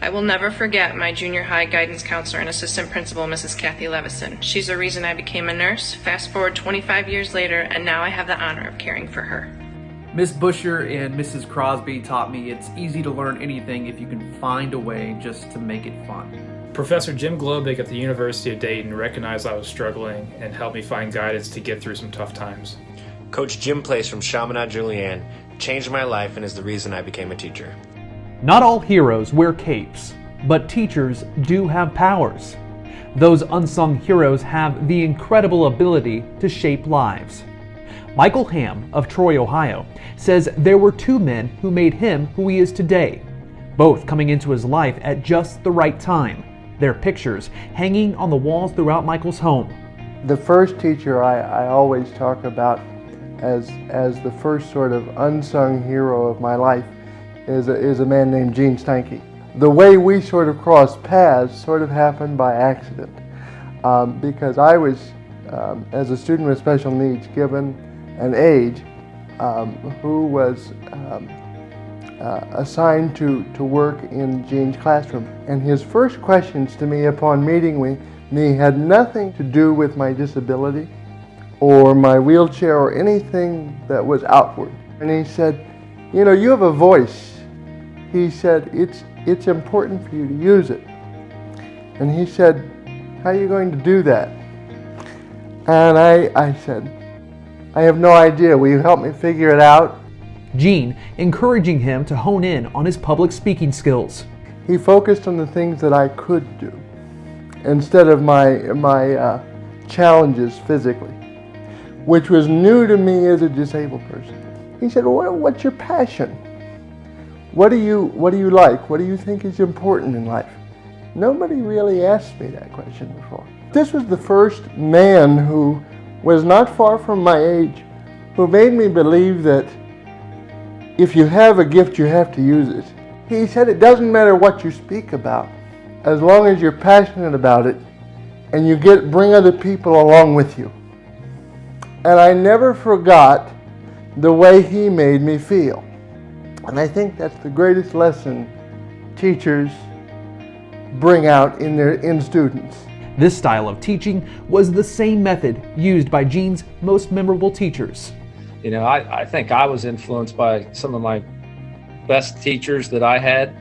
I will never forget my junior high guidance counselor and assistant principal, Mrs. Kathy Levison. She's the reason I became a nurse. Fast forward 25 years later, and now I have the honor of caring for her. Miss Busher and Mrs. Crosby taught me it's easy to learn anything if you can find a way just to make it fun. Professor Jim Globick at the University of Dayton recognized I was struggling and helped me find guidance to get through some tough times. Coach Jim Place from Chaminade Julienne changed my life and is the reason I became a teacher. Not all heroes wear capes, but teachers do have powers. Those unsung heroes have the incredible ability to shape lives. Michael Hamm of Troy, Ohio, says there were two men who made him who he is today, both coming into his life at just the right time, their pictures hanging on the walls throughout Michael's home. The first teacher I always talk about as the first sort of unsung hero of my life is a man named Gene Steinke. The way we sort of crossed paths sort of happened by accident because I was, as a student with special needs, given an aide who was assigned to work in Gene's classroom. And his first questions to me upon meeting me had nothing to do with my disability or my wheelchair or anything that was outward. And he said, you know, you have a voice. He said, it's important for you to use it. And he said, how are you going to do that? And I said, I have no idea. Will you help me figure it out? Gene encouraging him to hone in on his public speaking skills. He focused on the things that I could do instead of my challenges physically, which was new to me as a disabled person. He said, well, what's your passion? What do you like? What do you think is important in life? Nobody really asked me that question before. This was the first man who was not far from my age, who made me believe that if you have a gift, you have to use it. He said it doesn't matter what you speak about, as long as you're passionate about it and you bring other people along with you. And I never forgot the way he made me feel. And I think that's the greatest lesson teachers bring out in students. This style of teaching was the same method used by Gene's most memorable teachers. You know, I think I was influenced by some of my best teachers that I had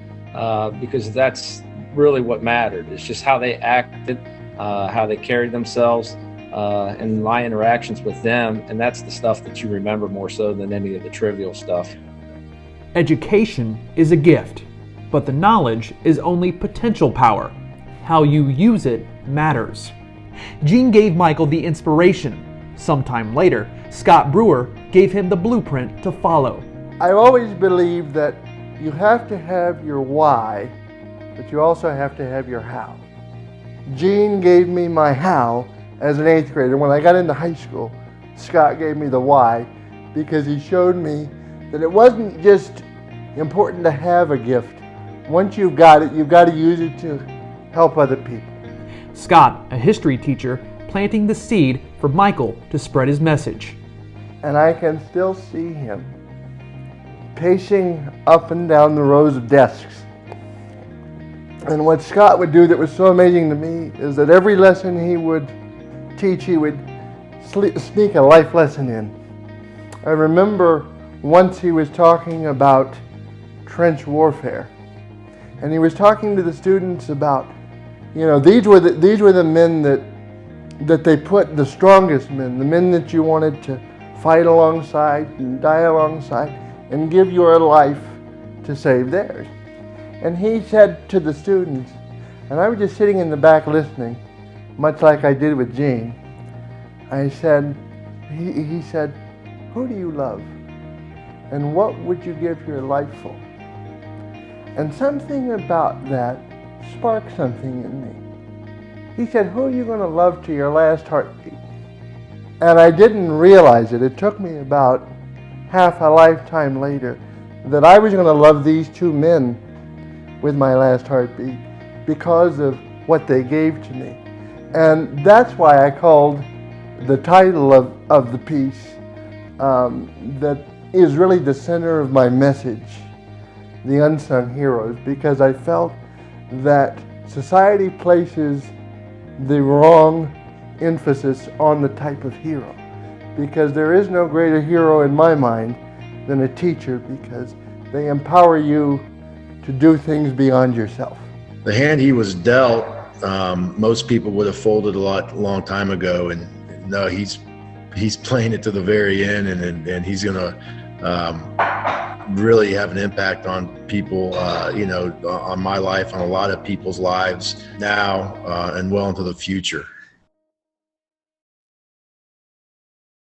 because that's really what mattered. It's just how they acted, how they carried themselves, and my interactions with them. And that's the stuff that you remember more so than any of the trivial stuff. Education is a gift, but the knowledge is only potential power. How you use it matters. Gene gave Michael the inspiration. Sometime later, Scott Brewer gave him the blueprint to follow. I always believed that you have to have your why, but you also have to have your how. Gene gave me my how as an 8th grader. When I got into high school, Scott gave me the why because he showed me that it wasn't just important to have a gift. Once you've got it, you've got to use it to help other people. Scott, a history teacher, planting the seed for Michael to spread his message. And I can still see him pacing up and down the rows of desks. And what Scott would do that was so amazing to me is that every lesson he would teach, he would sneak a life lesson in. I remember once he was talking about trench warfare. And he was talking to the students about, you know, these were the men that they put, the strongest men, the men that you wanted to fight alongside and die alongside and give your life to save theirs. And he said to the students, and I was just sitting in the back listening, much like I did with Gene, I said, he said, who do you love? And what would you give your life for? And something about that sparked something in me. He said, who are you going to love to your last heartbeat? And I didn't realize it. It took me about half a lifetime later that I was going to love these two men with my last heartbeat because of what they gave to me. And that's why I called the title of the piece that is really the center of my message, The Unsung Heroes, because I felt that society places the wrong emphasis on the type of hero, because there is no greater hero in my mind than a teacher, because they empower you to do things beyond yourself. The hand he was dealt, most people would have folded a long time ago, and no, he's playing it to the very end, and he's gonna really have an impact on people, on my life, on a lot of people's lives now, and well into the future.